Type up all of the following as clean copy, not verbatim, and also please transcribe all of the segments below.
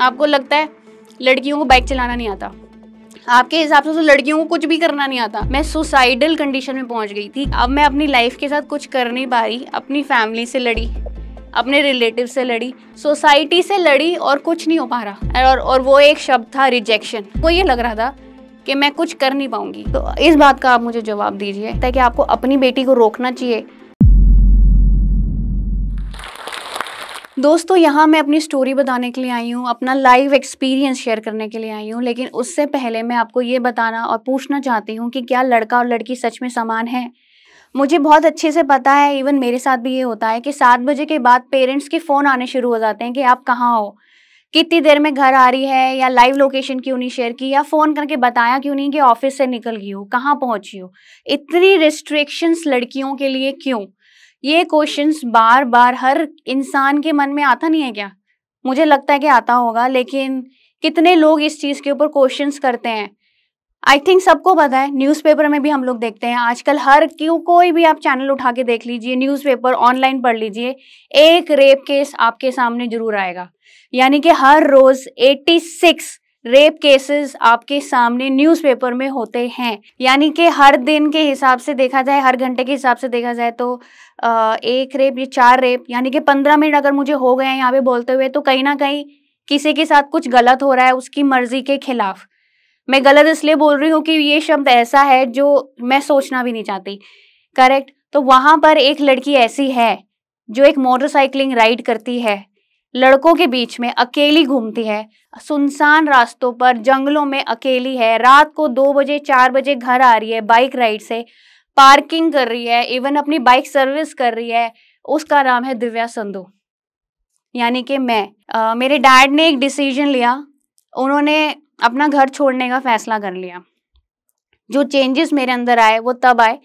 आपको लगता है लड़कियों को बाइक चलाना नहीं आता, आपके हिसाब से तो लड़कियों को कुछ भी करना नहीं आता। मैं सुसाइडल कंडीशन में पहुंच गई थी। अब मैं अपनी लाइफ के साथ कुछ कर नहीं पा रही, अपनी फैमिली से लड़ी, अपने रिलेटिव से लड़ी, सोसाइटी से लड़ी और कुछ नहीं हो पा रहा। और वो एक शब्द था रिजेक्शन। वो ये लग रहा था कि मैं कुछ कर नहीं पाऊंगी। तो इस बात का आप मुझे जवाब दीजिए ताकि आपको अपनी बेटी को रोकना चाहिए। दोस्तों, यहाँ मैं अपनी स्टोरी बताने के लिए आई हूँ, अपना लाइव एक्सपीरियंस शेयर करने के लिए आई हूँ, लेकिन उससे पहले मैं आपको ये बताना और पूछना चाहती हूँ कि क्या लड़का और लड़की सच में समान है। मुझे बहुत अच्छे से पता है, इवन मेरे साथ भी ये होता है कि 7 बजे के बाद पेरेंट्स के फ़ोन आने शुरू हो जाते हैं कि आप कहाँ हो, कितनी देर में घर आ रही है, या लाइव लोकेशन क्यों नहीं शेयर की, या फ़ोन करके बताया क्यों नहीं कि ऑफिस से निकल गई हो, कहाँ पहुँची हो। इतनी रिस्ट्रिक्शंस लड़कियों के लिए क्यों? ये क्वेश्चंस बार बार हर इंसान के मन में आता नहीं है क्या? मुझे लगता है कि आता होगा, लेकिन कितने लोग इस चीज़ के ऊपर क्वेश्चंस करते हैं? आई थिंक सबको पता है, न्यूज़पेपर में भी हम लोग देखते हैं आजकल। कोई भी आप चैनल उठा के देख लीजिए, न्यूज़पेपर ऑनलाइन पढ़ लीजिए, एक रेप केस आपके सामने जरूर आएगा। यानी कि हर रोज 86 रेप केसेस आपके सामने न्यूज़पेपर में होते हैं। यानी कि हर दिन के हिसाब से देखा जाए, हर घंटे के हिसाब से देखा जाए तो एक रेप, ये 4 रेप, यानी कि 15 मिनट अगर मुझे हो गए हैं यहाँ पे बोलते हुए, तो कहीं ना कहीं किसी के साथ कुछ गलत हो रहा है उसकी मर्जी के खिलाफ। मैं गलत इसलिए बोल रही हूँ कि ये शब्द ऐसा है जो मैं सोचना भी नहीं चाहती, करेक्ट। तो वहां पर एक लड़की ऐसी है जो एक मोटरसाइकिलिंग राइड करती है, लड़कों के बीच में अकेली घूमती है, सुनसान रास्तों पर, जंगलों में अकेली है, रात को 2 बजे 4 बजे घर आ रही है बाइक राइड से, पार्किंग कर रही है, इवन अपनी बाइक सर्विस कर रही है। उसका नाम है दिव्या संधू, यानी कि मैं। मेरे डैड ने एक डिसीजन लिया, उन्होंने अपना घर छोड़ने का फैसला कर लिया। जो चेंजेस मेरे अंदर आए वो तब आए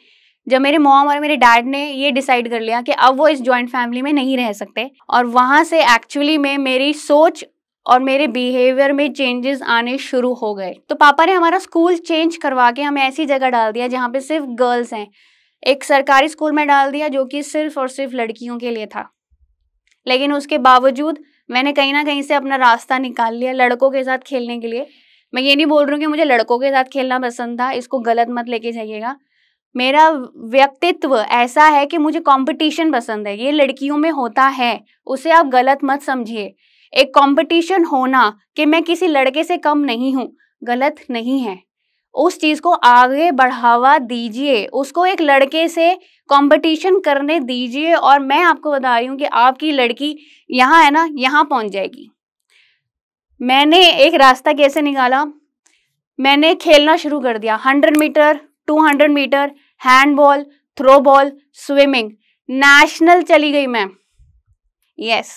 जब मेरे मॉम और मेरे डैड ने ये डिसाइड कर लिया कि अब वो इस जॉइंट फैमिली में नहीं रह सकते, और वहाँ से एक्चुअली में मेरी सोच और मेरे बिहेवियर में चेंजेस आने शुरू हो गए। तो पापा ने हमारा स्कूल चेंज करवा के हमें ऐसी जगह डाल दिया जहाँ पे सिर्फ गर्ल्स हैं। एक सरकारी स्कूल में डाल दिया जो कि सिर्फ और सिर्फ लड़कियों के लिए था, लेकिन उसके बावजूद मैंने कहीं ना कहीं से अपना रास्ता निकाल लिया लड़कों के साथ खेलने के लिए। मैं ये नहीं बोल रही हूँ कि मुझे लड़कों के साथ खेलना पसंद था, इसको गलत मत लेके जाइएगा। मेरा व्यक्तित्व ऐसा है कि मुझे कंपटीशन पसंद है, ये लड़कियों में होता है, उसे आप गलत मत समझिए। एक कंपटीशन होना कि मैं किसी लड़के से कम नहीं हूँ, गलत नहीं है। उस चीज को आगे बढ़ावा दीजिए, उसको एक लड़के से कंपटीशन करने दीजिए, और मैं आपको बता रही हूँ कि आपकी लड़की यहाँ है ना, यहाँ पहुंच जाएगी। मैंने एक रास्ता कैसे निकाला, मैंने खेलना शुरू कर दिया। 100 meter, 200 meter, handball, throw ball, swimming, national चली गई मैं। Yes,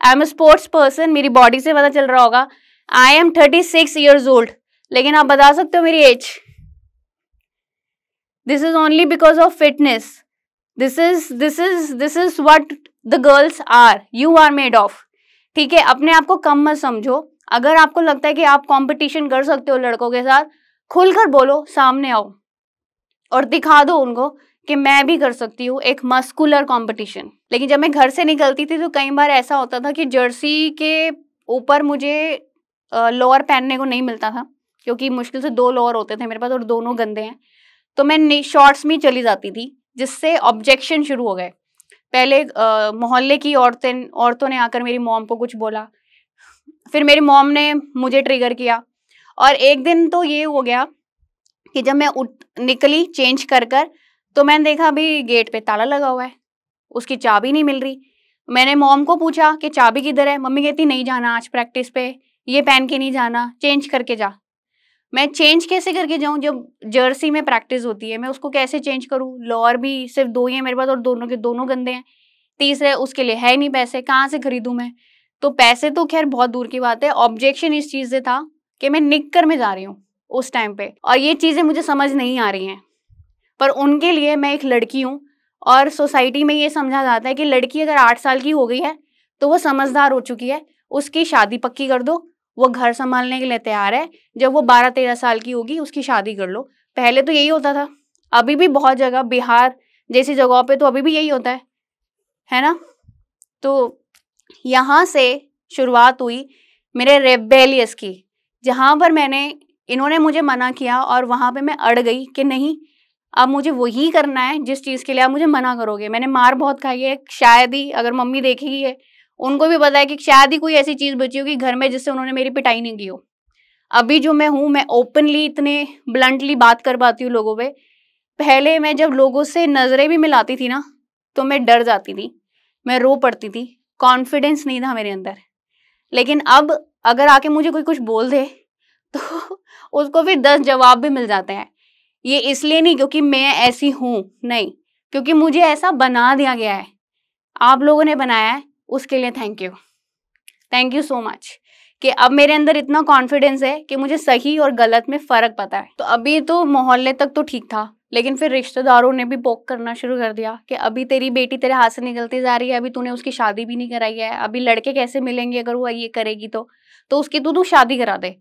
I am a sports person. मेरी बॉडी से पता चल रहा होगा। आई एम 36 ईयर्स ओल्ड, लेकिन आप बता सकते हो मेरी age? This is only because of fitness. This is what the girls are, you are made of. ठीक है, अपने आप को कम मत समझो। अगर आपको लगता है कि आप कंपटीशन कर सकते हो लड़कों के साथ, खुलकर बोलो, सामने आओ और दिखा दो उनको कि मैं भी कर सकती हूँ एक मस्कुलर कंपटीशन। लेकिन जब मैं घर से निकलती थी तो कई बार ऐसा होता था कि जर्सी के ऊपर मुझे लोअर पहनने को नहीं मिलता था, क्योंकि मुश्किल से 2 लोअर होते थे मेरे पास और दोनों गंदे हैं। तो मैं शॉर्ट्स में चली जाती थी, जिससे ऑब्जेक्शन शुरू हो गए। पहले मोहल्ले की औरतों ने आकर मेरी मॉम को कुछ बोला, फिर मेरी मॉम ने मुझे ट्रिगर किया, और एक दिन तो ये हो गया कि जब मैं निकली चेंज कर तो मैंने देखा अभी गेट पे ताला लगा हुआ है, उसकी चाबी नहीं मिल रही। मैंने मॉम को पूछा कि चाबी किधर है? मम्मी कहती नहीं जाना आज प्रैक्टिस पे, ये पहन के नहीं जाना, चेंज करके जा। मैं चेंज कैसे करके जाऊं जब जर्सी में प्रैक्टिस होती है? मैं उसको कैसे चेंज करूं? लोअर भी सिर्फ 2 ही है मेरे पास और दोनों के दोनों गंदे हैं। तीसरे उसके लिए है नहीं पैसे, कहाँ से खरीदूं मैं? तो पैसे तो खैर बहुत दूर की बात है, ऑब्जेक्शन इस चीज से था कि मैं निक्कर में जा रही हूँ उस टाइम पे, और ये चीजें मुझे समझ नहीं आ रही हैं। पर उनके लिए मैं एक लड़की हूँ, और सोसाइटी में ये समझा जाता है कि लड़की अगर 8 साल की हो गई है तो वो समझदार हो चुकी है, उसकी शादी पक्की कर दो, वो घर संभालने के लिए तैयार है। जब वो 12-13 साल की होगी उसकी शादी कर लो। पहले तो यही होता था, अभी भी बहुत जगह, बिहार जैसी जगहों पे तो अभी भी यही होता है ना। तो यहाँ से शुरुआत हुई मेरे रेबेलियस की, जहाँ पर इन्होंने मुझे मना किया और वहाँ पे मैं अड़ गई कि नहीं, अब मुझे वही करना है जिस चीज़ के लिए आप मुझे मना करोगे। मैंने मार बहुत खाई है, शायद ही अगर मम्मी देखेगी है उनको भी पता है कि शायद ही कोई ऐसी चीज़ बची होगी घर में जिससे उन्होंने मेरी पिटाई नहीं की हो। अभी जो मैं हूँ, मैं ओपनली इतने ब्लंटली बात कर पाती हूँ लोगों पे। पहले मैं जब लोगों से नज़रें भी मिलाती थी ना, तो मैं डर जाती थी, मैं रो पड़ती थी, कॉन्फिडेंस नहीं था मेरे अंदर। लेकिन अब अगर आके मुझे कोई कुछ बोल दे तो उसको फिर 10 जवाब भी मिल जाते हैं। ये इसलिए नहीं क्योंकि मैं ऐसी हूँ, नहीं, क्योंकि मुझे ऐसा बना दिया गया है। आप लोगों ने बनाया है, उसके लिए थैंक यू सो मच कि अब मेरे अंदर इतना कॉन्फिडेंस है कि मुझे सही और गलत में फ़र्क पता है। तो अभी तो मोहल्ले तक तो ठीक था, लेकिन फिर रिश्तेदारों ने भी पोक करना शुरू कर दिया कि अभी तेरी बेटी तेरे हाथ से निकलती जा रही है, अभी तूने उसकी शादी भी नहीं कराई है, अभी लड़के कैसे मिलेंगे अगर वो ये करेगी तो उसकी तू शादी करा दे।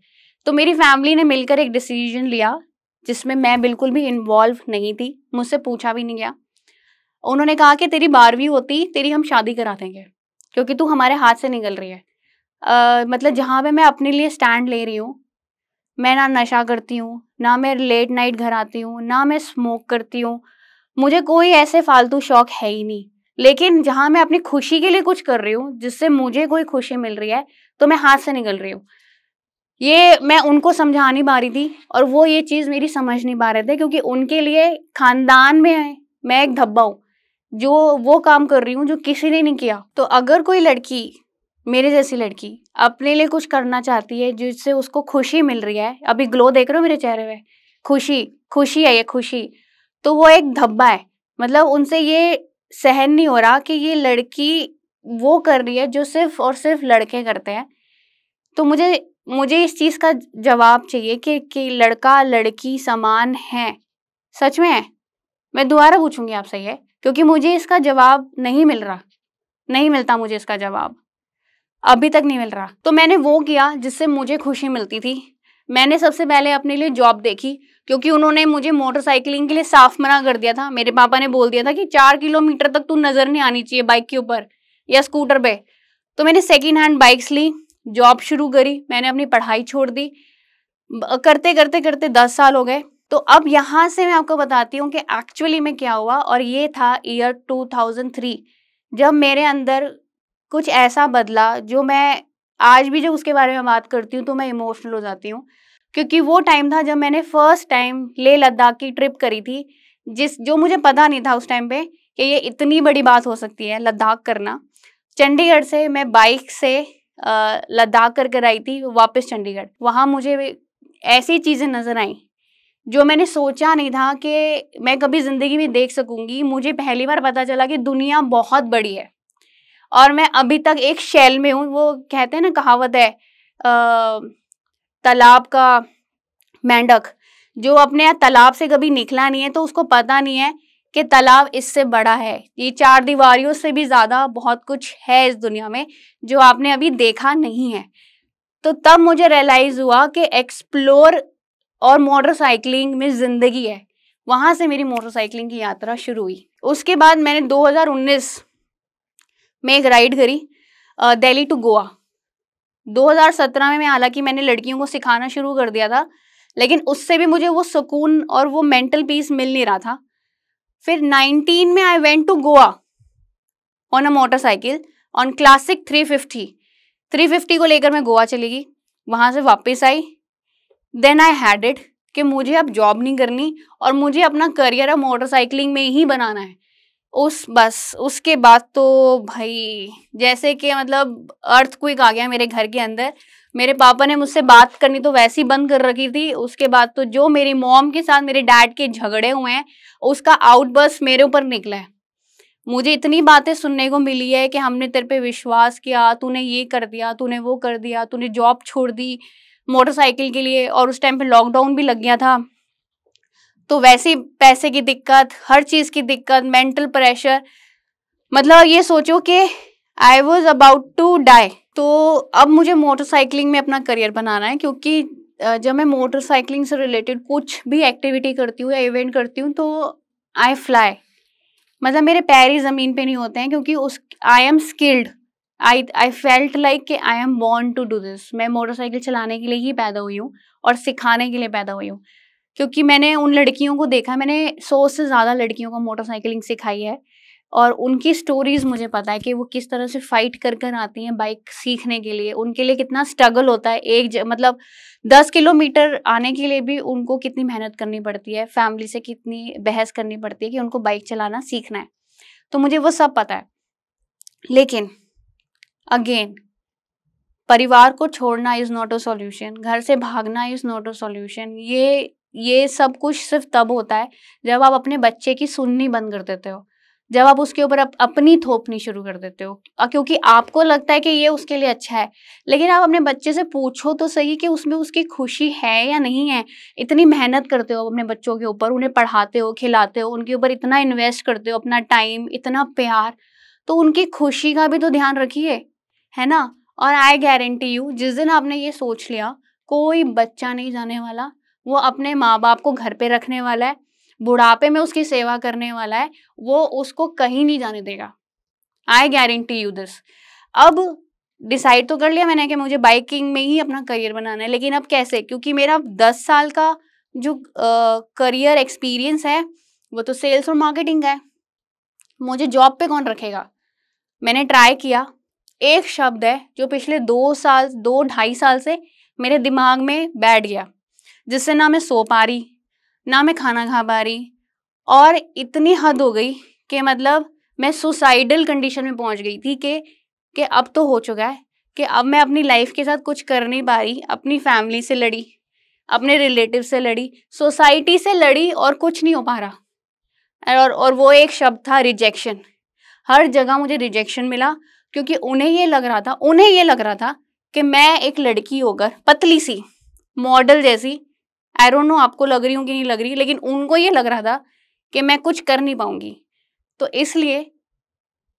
तो मेरी फैमिली ने मिलकर एक डिसीजन लिया जिसमें मैं बिल्कुल भी इन्वॉल्व नहीं थी, मुझसे पूछा भी नहीं गया। उन्होंने कहा कि तेरी 12वीं होती तेरी हम शादी करा देंगे क्योंकि तू हमारे हाथ से निकल रही है। मतलब जहाँ पे मैं अपने लिए स्टैंड ले रही हूँ, मैं ना नशा करती हूँ, ना मैं लेट नाइट घर आती हूँ, ना मैं स्मोक करती हूँ, मुझे कोई ऐसे फालतू शौक है ही नहीं। लेकिन जहाँ मैं अपनी खुशी के लिए कुछ कर रही हूँ जिससे मुझे कोई खुशी मिल रही है, तो मैं हाथ से निकल रही हूँ। ये मैं उनको समझा नहीं पा रही थी और वो ये चीज़ मेरी समझ नहीं पा रहे थे क्योंकि उनके लिए खानदान में मैं एक धब्बा हूँ, जो वो काम कर रही हूँ जो किसी ने नहीं किया। तो अगर कोई लड़की, मेरे जैसी लड़की, अपने लिए कुछ करना चाहती है जिससे उसको खुशी मिल रही है, अभी ग्लो देख रहे हो मेरे चेहरे पे, खुशी है ये खुशी, तो वो एक धब्बा है। मतलब उनसे ये सहन नहीं हो रहा कि ये लड़की वो कर रही है जो सिर्फ और सिर्फ लड़के करते हैं। तो मुझे इस चीज़ का जवाब चाहिए कि लड़का लड़की समान है, सच में है? मैं दोबारा पूछूंगी आपसे ये, क्योंकि मुझे इसका जवाब नहीं मिल रहा, नहीं मिलता मुझे इसका जवाब, अभी तक नहीं मिल रहा। तो मैंने वो किया जिससे मुझे खुशी मिलती थी। मैंने सबसे पहले अपने लिए जॉब देखी क्योंकि उन्होंने मुझे मोटरसाइकिलिंग के लिए साफ मना कर दिया था। मेरे पापा ने बोल दिया था कि 4 किलोमीटर तक तू नजर नहीं आनी चाहिए बाइक के ऊपर या स्कूटर पे। तो मैंने सेकेंड हैंड बाइक्स ली, जॉब शुरू करी, मैंने अपनी पढ़ाई छोड़ दी। करते करते करते 10 साल हो गए। तो अब यहाँ से मैं आपको बताती हूँ कि एक्चुअली में क्या हुआ, और ये था ईयर 2003, जब मेरे अंदर कुछ ऐसा बदला जो मैं आज भी जब उसके बारे में बात करती हूँ तो मैं इमोशनल हो जाती हूँ, क्योंकि वो टाइम था जब मैंने फर्स्ट टाइम लेह लद्दाख की ट्रिप करी थी, जो मुझे पता नहीं था उस टाइम पे कि ये इतनी बड़ी बात हो सकती है लद्दाख करना। चंडीगढ़ से मैं बाइक से लद्दाख कर आई थी वापस चंडीगढ़। वहाँ मुझे ऐसी चीज़ें नज़र आई जो मैंने सोचा नहीं था कि मैं कभी ज़िंदगी में देख सकूंगी। मुझे पहली बार पता चला कि दुनिया बहुत बड़ी है और मैं अभी तक एक शेल में हूँ। वो कहते हैं ना, कहावत है, तालाब का मेंढक, जो अपने तालाब से कभी निकला नहीं है तो उसको पता नहीं है कि तालाब इससे बड़ा है, ये 4 दीवारियों से भी ज़्यादा बहुत कुछ है इस दुनिया में जो आपने अभी देखा नहीं है। तो तब मुझे रियलाइज़ हुआ कि एक्सप्लोर और मोटरसाइकिलिंग में ज़िंदगी है। वहाँ से मेरी मोटरसाइकिलिंग की यात्रा शुरू हुई। उसके बाद मैंने 2019 में एक राइड करी दिल्ली टू गोवा। 2017 में हालांकि मैंने लड़कियों को सिखाना शुरू कर दिया था, लेकिन उससे भी मुझे वो सुकून और वो मेंटल पीस मिल नहीं रहा था। फिर 19 में I went to Goa on a motorcycle on classic 350 को लेकर मैं गोवा चली गई, वहाँ से वापस आई। देन आई हैड इट कि मुझे अब जॉब नहीं करनी और मुझे अपना करियर अब मोटरसाइकिलिंग में ही बनाना है। उसके बाद तो भाई जैसे कि मतलब अर्थक्वेक आ गया मेरे घर के अंदर। मेरे पापा ने मुझसे बात करनी तो वैसे ही बंद कर रखी थी। उसके बाद तो जो मेरी मॉम के साथ मेरे डैड के झगड़े हुए हैं उसका आउटबर्स्ट मेरे ऊपर निकला है। मुझे इतनी बातें सुनने को मिली है कि हमने तेरे पे विश्वास किया, तूने ये कर दिया, तूने वो कर दिया, तूने जॉब छोड़ दी मोटरसाइकिल के लिए, और उस टाइम पे लॉकडाउन भी लग गया था। तो वैसे पैसे की दिक्कत, हर चीज़ की दिक्कत, मेंटल प्रेशर, मतलब ये सोचो कि I was about to die. तो अब मुझे मोटरसाइकिलिंग में अपना करियर बनाना है, क्योंकि जब मैं मोटरसाइकिलिंग से रिलेटेड कुछ भी एक्टिविटी करती हूँ या इवेंट करती हूँ तो आई फ्लाई, मतलब मेरे पैर ही ज़मीन पे नहीं होते हैं, क्योंकि I am skilled. I felt like कि I am born to do this. मैं मोटरसाइकिल चलाने के लिए ही पैदा हुई हूँ और सिखाने के लिए पैदा हुई हूँ, क्योंकि मैंने उन लड़कियों को देखा, मैंने 100 से ज़्यादा लड़कियों को मोटरसाइकिलिंग सिखाई है और उनकी स्टोरीज मुझे पता है कि वो किस तरह से फाइट कर कर आती हैं बाइक सीखने के लिए। उनके लिए कितना स्ट्रगल होता है, मतलब 10 किलोमीटर आने के लिए भी उनको कितनी मेहनत करनी पड़ती है, फैमिली से कितनी बहस करनी पड़ती है कि उनको बाइक चलाना सीखना है। तो मुझे वो सब पता है। लेकिन अगेन, परिवार को छोड़ना इज नॉट अ सॉल्यूशन, घर से भागना इज नॉट अ सॉल्यूशन। ये सब कुछ सिर्फ तब होता है जब आप अपने बच्चे की सुननी बंद कर देते हो, जब आप उसके ऊपर अपनी थोपनी शुरू कर देते हो, क्योंकि आपको लगता है कि ये उसके लिए अच्छा है। लेकिन आप अपने बच्चे से पूछो तो सही कि उसमें उसकी खुशी है या नहीं है। इतनी मेहनत करते हो अपने बच्चों के ऊपर, उन्हें पढ़ाते हो, खिलाते हो, उनके ऊपर इतना इन्वेस्ट करते हो अपना टाइम, इतना प्यार, तो उनकी खुशी का भी तो ध्यान रखिए, है ना। और आई गारंटी यू, जिस दिन आपने ये सोच लिया, कोई बच्चा नहीं जाने वाला, वो अपने माँ बाप को घर पे रखने वाला है, बुढ़ापे में उसकी सेवा करने वाला है, वो उसको कहीं नहीं जाने देगा। I guarantee you this. अब डिसाइड तो कर लिया मैंने कि मुझे बाइकिंग में ही अपना करियर बनाना है, लेकिन अब कैसे, क्योंकि मेरा 10 साल का जो करियर एक्सपीरियंस है वो तो सेल्स और मार्केटिंग का है। मुझे जॉब पे कौन रखेगा। मैंने ट्राई किया, एक शब्द है जो पिछले 2 ढाई साल से मेरे दिमाग में बैठ गया, जिससे ना मैं सो पा रही, ना मैं खाना खा पा रही, और इतनी हद हो गई कि मतलब मैं सुसाइडल कंडीशन में पहुंच गई थी कि अब तो हो चुका है कि अब मैं अपनी लाइफ के साथ कुछ कर नहीं पा रही। अपनी फैमिली से लड़ी, अपने रिलेटिव से लड़ी, सोसाइटी से लड़ी, और कुछ नहीं हो पा रहा। और वो एक शब्द था रिजेक्शन। हर जगह मुझे रिजेक्शन मिला, क्योंकि उन्हें ये लग रहा था कि मैं एक लड़की होकर पतली सी मॉडल जैसी, आई डोंट नो आपको लग रही हूँ कि नहीं लग रही, लेकिन उनको ये लग रहा था कि मैं कुछ कर नहीं पाऊंगी। तो इसलिए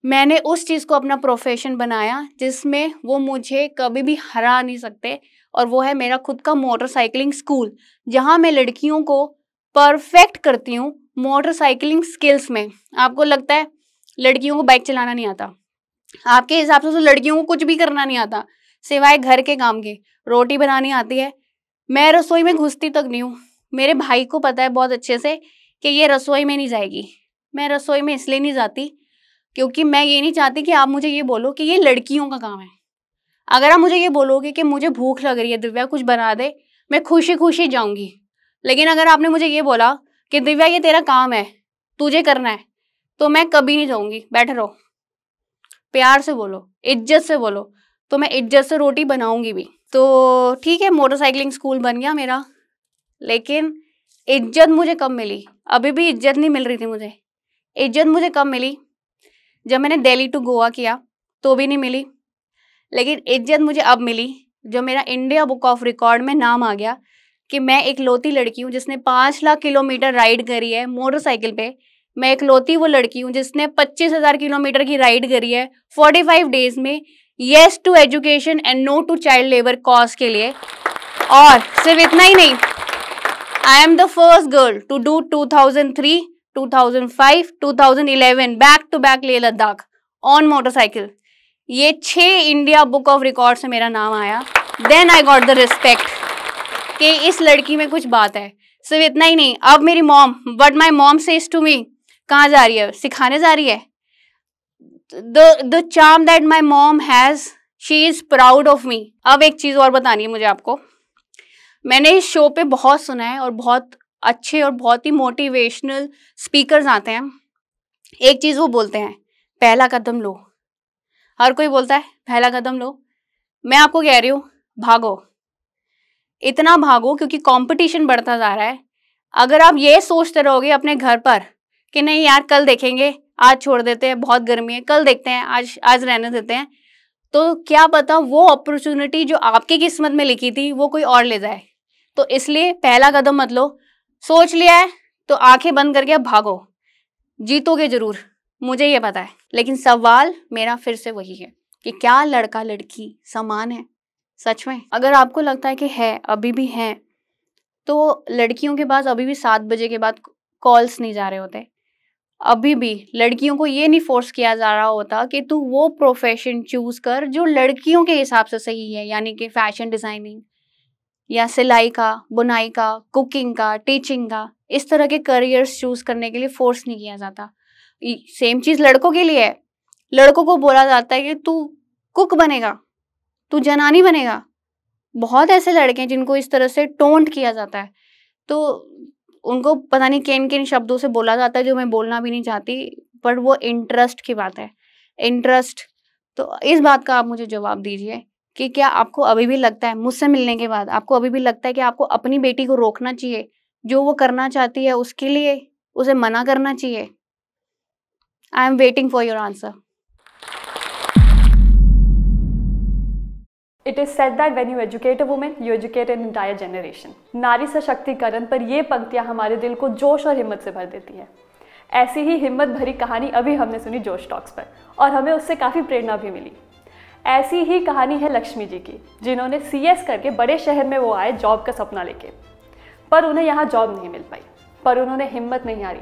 मैंने उस चीज़ को अपना प्रोफेशन बनाया जिसमें वो मुझे कभी भी हरा नहीं सकते, और वो है मेरा खुद का मोटरसाइकिलिंग स्कूल, जहाँ मैं लड़कियों को परफेक्ट करती हूँ मोटरसाइकिलिंग स्किल्स में। आपको लगता है लड़कियों को बाइक चलाना नहीं आता, आपके हिसाब से तो लड़कियों को कुछ भी करना नहीं आता सिवाय घर के काम के। रोटी बनानी आती है, मैं रसोई में घुसती तक नहीं हूँ। मेरे भाई को पता है बहुत अच्छे से कि ये रसोई में नहीं जाएगी। मैं रसोई में इसलिए नहीं जाती क्योंकि मैं ये नहीं चाहती कि आप मुझे ये बोलो कि ये लड़कियों का काम है। अगर आप मुझे ये बोलोगे कि मुझे भूख लग रही है दिव्या कुछ बना दे, मैं खुशी खुशी जाऊंगी। लेकिन अगर आपने मुझे ये बोला कि दिव्या ये तेरा काम है, तुझे करना है, तो मैं कभी नहीं जाऊंगी। बैठे रहो, प्यार से बोलो, इज्जत से बोलो, तो मैं इज्जत से रोटी बनाऊंगी भी। तो ठीक है, मोटरसाइकिलिंग स्कूल बन गया मेरा, लेकिन इज्जत मुझे कब मिली? अभी भी इज्जत नहीं मिल रही थी मुझे। इज्जत मुझे कब मिली? जब मैंने दिल्ली टू गोवा किया तो भी नहीं मिली। लेकिन इज्जत मुझे अब मिली जब मेरा इंडिया बुक ऑफ रिकॉर्ड में नाम आ गया कि मैं इकलौती लड़की हूँ जिसने 5 लाख किलोमीटर राइड करी है मोटरसाइकिल पे। मैं इकलौती वो लड़की हूँ जिसने 25,000 किलोमीटर की राइड करी है 45 डेज में, yes to education and no to child labour cause के लिए। और सिर्फ इतना ही नहीं, I am the first girl to do 2003, 2005, 2011 back to back Leh Ladakh on motorcycle. ये 6 इंडिया बुक ऑफ रिकॉर्ड से मेरा नाम आया। Then I got the respect कि इस लड़की में कुछ बात है। सिर्फ इतना ही नहीं, अब मेरी mom, what my mom says to me, कहाँ जा रही है? सिखाने जा रही है। The charm that my mom has, she is proud of me. अब एक चीज और बतानी है मुझे आपको। मैंने इस शो पे बहुत सुना है और बहुत अच्छे और बहुत ही मोटिवेशनल स्पीकर्स आते हैं। एक चीज वो बोलते हैं, पहला कदम लो। हर कोई बोलता है पहला कदम लो। मैं आपको कह रही हूँ भागो, इतना भागो क्योंकि कंपटीशन बढ़ता जा रहा है। अगर आप ये सोचते रहोगे अपने घर पर कि नहीं यार कल देखेंगे, आज छोड़ देते हैं, बहुत गर्मी है, कल देखते हैं, आज रहने देते हैं, तो क्या पता वो अपॉर्चुनिटी जो आपकी किस्मत में लिखी थी वो कोई और ले जाए। तो इसलिए पहला कदम मत लो। सोच लिया है तो आंखें बंद करके अब भागो, जीतोगे जरूर, मुझे ये पता है। लेकिन सवाल मेरा फिर से वही है कि क्या लड़का लड़की समान है सच में? अगर आपको लगता है कि है, अभी भी है, तो लड़कियों के पास अभी भी 7 बजे के बाद कॉल्स नहीं जा रहे होते। अभी भी लड़कियों को ये नहीं फोर्स किया जा रहा होता कि तू वो प्रोफेशन चूज कर जो लड़कियों के हिसाब से सही है, यानी कि फैशन डिजाइनिंग या सिलाई का, बुनाई का, कुकिंग का, टीचिंग का, इस तरह के करियर्स चूज करने के लिए फोर्स नहीं किया जाता। सेम चीज लड़कों के लिए है। लड़कों को बोला जाता है कि तू कुक बनेगा, तू जनानी बनेगा। बहुत ऐसे लड़के हैं जिनको इस तरह से टोंट किया जाता है, तो उनको पता नहीं किन किन शब्दों से बोला जाता है जो मैं बोलना भी नहीं चाहती, पर वो इंटरेस्ट की बात है, इंटरेस्ट। तो इस बात का आप मुझे जवाब दीजिए कि क्या आपको अभी भी लगता है, मुझसे मिलने के बाद आपको अभी भी लगता है कि आपको अपनी बेटी को रोकना चाहिए, जो वो करना चाहती है उसके लिए उसे मना करना चाहिए? I am waiting for your answer. It is said that when you educate a woman, you educate an entire generation. नारी सशक्तिकरण पर ये पंक्तियां हमारे दिल को जोश और हिम्मत से भर देती हैं। ऐसी ही हिम्मत भरी कहानी अभी हमने सुनी जोश टॉक्स पर, और हमें उससे काफ़ी प्रेरणा भी मिली। ऐसी ही कहानी है लक्ष्मी जी की, जिन्होंने CS करके बड़े शहर में वो आए जॉब का सपना लेके, पर उन्हें यहाँ जॉब नहीं मिल पाई। पर उन्होंने हिम्मत नहीं हारी,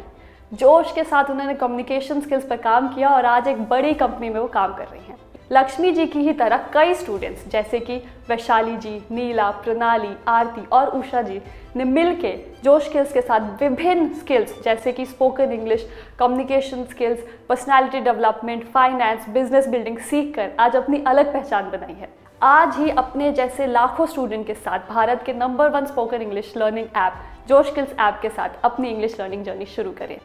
जोश के साथ उन्होंने कम्युनिकेशन स्किल्स पर काम किया और आज एक बड़ी कंपनी में वो काम कर रही हैं। लक्ष्मी जी की ही तरह कई स्टूडेंट्स जैसे कि वैशाली जी, नीला, प्रणाली, आरती और उषा जी ने मिलके जोश स्किल्स के साथ विभिन्न स्किल्स जैसे कि spoken English, communication skills, personality development, finance, business building सीखकर आज अपनी अलग पहचान बनाई है। आज ही अपने जैसे लाखों स्टूडेंट के साथ भारत के number 1 spoken English learning app जोश स्किल्स ऐप के साथ अपनी इंग्लिश लर्निंग जर्नी शुरू करें।